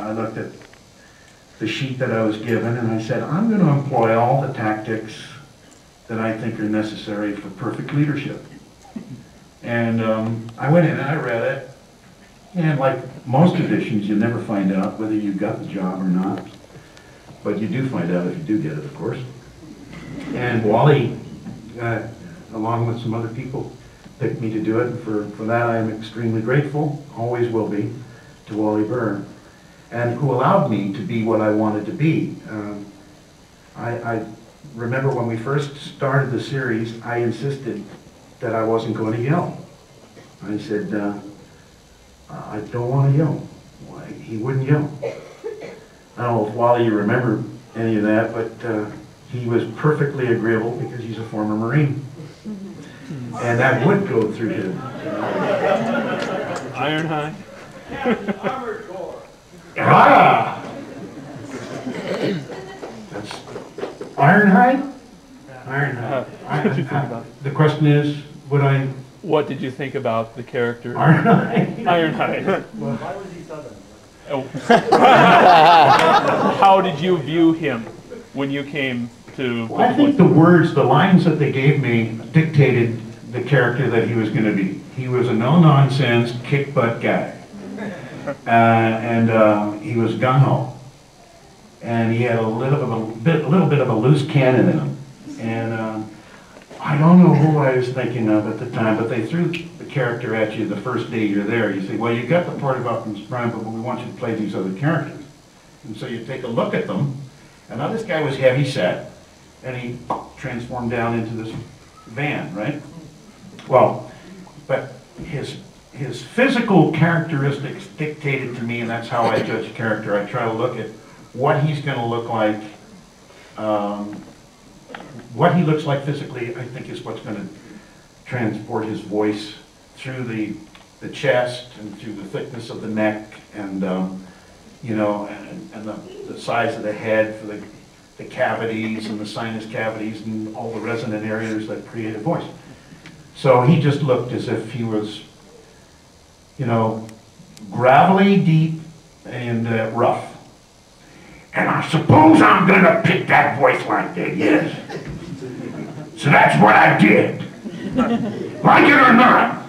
I looked at the sheet that I was given, and I said, I'm going to employ all the tactics that I think are necessary for perfect leadership. And I went in and I read it, and like most editions, you never find out whether you got the job or not, but you do find out if you do get it, of course. And Wally, along with some other people, picked me to do it. For that, I am extremely grateful, always will be, to Wally Burr, and who allowed me to be what I wanted to be. I remember when we first started the series, I insisted that I wasn't going to yell. I said, I don't want to yell. He wouldn't yell. I don't know if Wally, you remember any of that, but he was perfectly agreeable because he's a former Marine. And that would go through him. Iron High. Armored Corps. Ah! That's Ironhide? Ironhide. The question is, would I... What did you think about the character? Ironhide? Ironhide. Why was he Southern? Oh. How did you view him when you came to... Well, I think the words, the lines that they gave me dictated the character that he was going to be. He was a no-nonsense, kick-butt guy. And he was gung-ho. And he had a little bit of a loose cannon in him. And I don't know who I was thinking of at the time, but they threw the character at you the first day you're there. You say, well, you got the part of Optimus Prime, but we want you to play these other characters. And so you take a look at them, and now this guy was heavy set, and he transformed down into this van, right? Well, but his physical characteristics dictated to me, and that's how I judge a character. I try to look at what he's going to look like. What he looks like physically, I think, is what's going to transport his voice through the chest and through the thickness of the neck, and you know, and the size of the head for the cavities and the sinus cavities and all the resonant areas that create a voice. So he just looked as if he was, you know, gravelly, deep, and rough. And I suppose I'm going to pick that voice like that, yes. So that's what I did. Like it or not.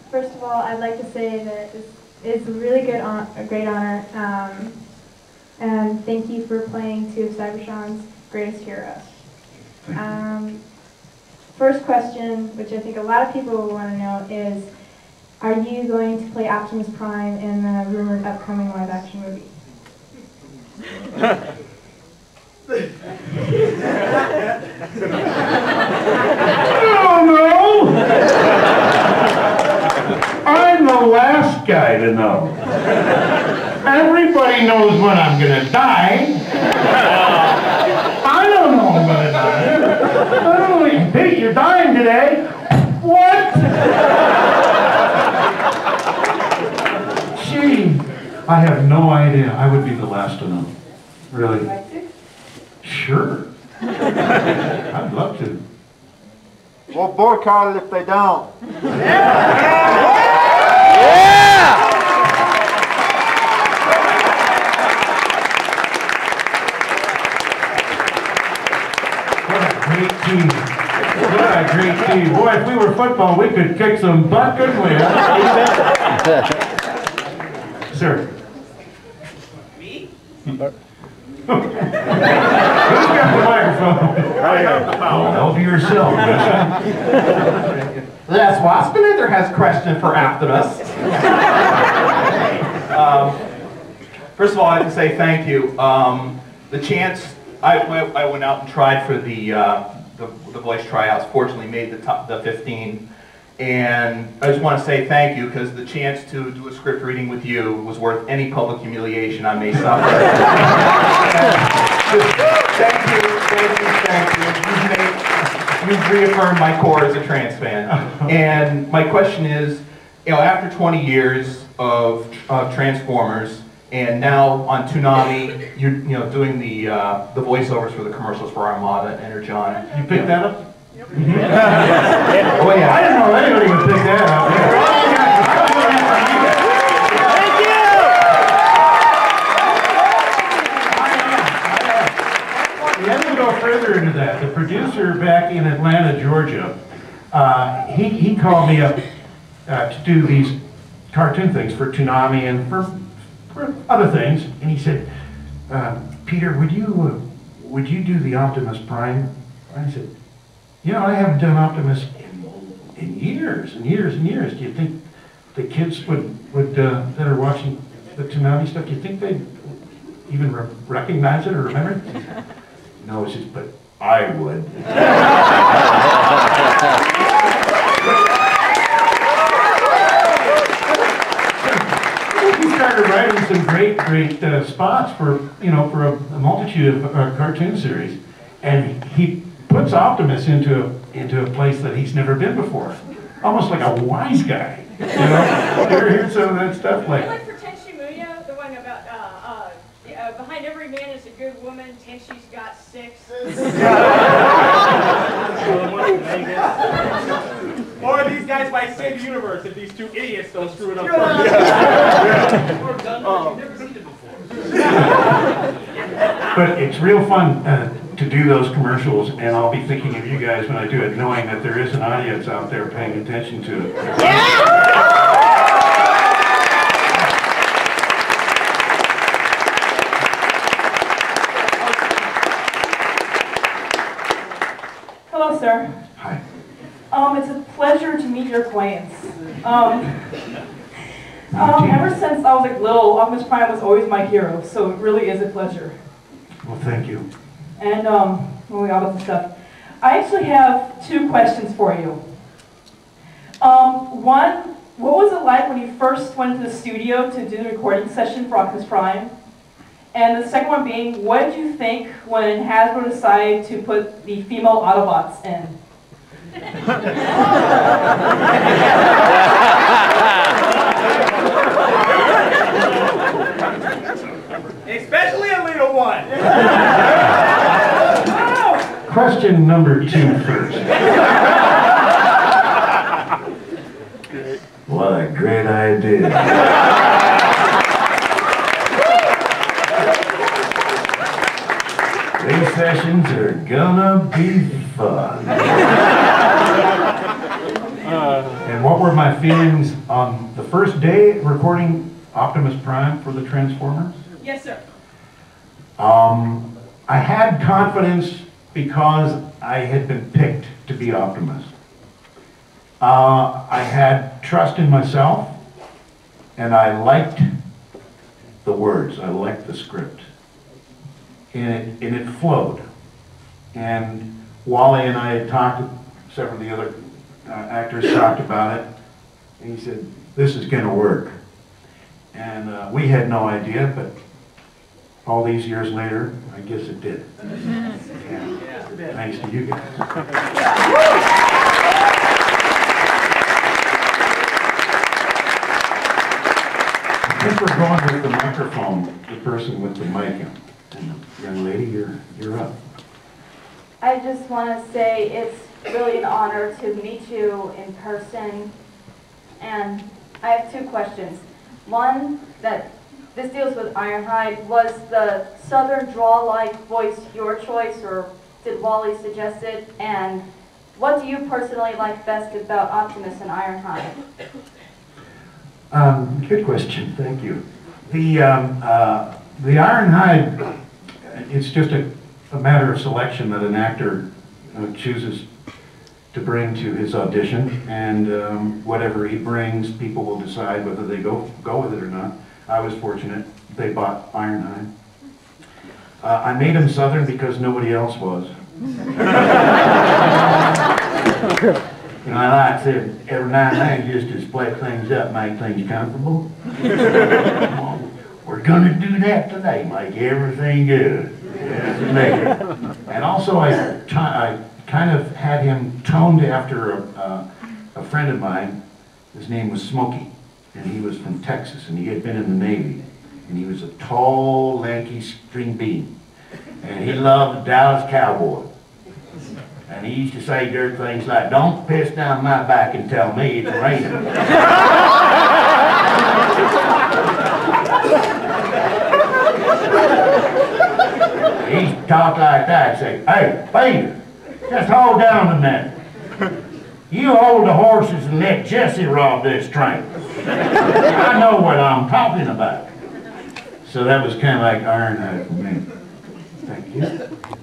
First of all, I'd like to say that it's a really a great honor, and thank you for playing two of Cybertron's greatest heroes. First question, which I think a lot of people will want to know, is, are you going to play Optimus Prime in the rumored upcoming live-action movie? Oh no! I'm the last guy to know. Everybody knows when I'm going to die. I don't know I'm going to die. I don't know. Pete, you're dying today. What? Gee, I have no idea. I would be the last to know. Really? Would you like to? Sure. I'd love to. Well, boycott it if they don't. What a great team. What a great team. Boy, if we were football, we could kick some butt, couldn't we? Sir. Me? Who's got the microphone? I have the power. Help yourself. Yes, Waspinator has a question for Optimus. First of all, I have to say thank you. The chance, I went out and tried for the voice tryouts, fortunately made the 15. And I just want to say thank you, because the chance to do a script reading with you was worth any public humiliation I may suffer. Thank you. You've reaffirmed my core as a trans fan. And my question is, you know, after 20 years of Transformers, And now on Toonami, you're doing the voiceovers for the commercials for Armada, Energon. You picked that up? Oh yeah, I didn't know anybody would pick that up. Let me go further into that. The producer back in Atlanta, Georgia, he called me up to do these cartoon things for Toonami and for other things, and he said, Peter, would you do the Optimus Prime? I said, I haven't done Optimus in years and years and years. Do you think the kids would that are watching the Toonami stuff, do you think they'd even recognize it or remember it? No, he says, but I would. He started writing some great spots for a multitude of cartoon series, and he puts Optimus into a place that he's never been before, almost like a wise guy. You ever heard some of that stuff? Like for Tenchi Muyo, the one about behind every man is a good woman. Tenchi's got 6. Or these guys might save the universe if these 2 idiots don't screw it up. But it's real fun to do those commercials, and I'll be thinking of you guys when I do it, knowing that there is an audience out there paying attention to it. Hello, sir. Hi. It's a pleasure to meet your acquaintance. Ever since I was little, Optimus Prime was always my hero, so it really is a pleasure. Well, thank you. And when we got about the stuff, I actually have 2 questions for you. One, what was it like when you first went into the studio to do the recording session for Optimus Prime? And the second one being, what did you think when Hasbro decided to put the female Autobots in? Especially a little one. Question number 2 first. What a great idea. These sessions are gonna be fun. And what were my feelings on the first day recording Optimus Prime for the Transformers? Yes, sir. I had confidence because I had been picked to be Optimus. I had trust in myself, and I liked the words. I liked the script. And it flowed. And Wally and I had talked, several of the other actors talked about it, and he said, this is going to work. And we had no idea, but all these years later, I guess it did. Yeah. Thanks to you guys. I think we're going with the microphone, the person with the mic. And young lady, you're up. I just want to say it's really an honor to meet you in person. And I have 2 questions. One, that this deals with Ironhide. Was the Southern draw-like voice your choice, or did Wally suggest it? And what do you personally like best about Optimus and Ironhide? Good question, thank you. The Ironhide, it's just a matter of selection that an actor chooses to bring to his audition, and whatever he brings, people will decide whether they go with it or not. I was fortunate; they bought Ironhide. I made him Southern because nobody else was. You know, I like to every now and then just to split things up, make things comfortable. We're gonna do that today, make everything good. Yeah, and also, I kind of had him toned after a friend of mine. His name was Smokey, and he was from Texas, and he had been in the Navy. And he was a tall, lanky string bean. And he loved the Dallas Cowboy. And he used to say dirty things like, don't piss down my back and tell me it's raining. He used to talk like that, say, hey, Peter, just hold down a minute. You hold the horses and let Jesse rob this train. I know what I'm talking about. So that was kind of like Ironhide for me. Thank you.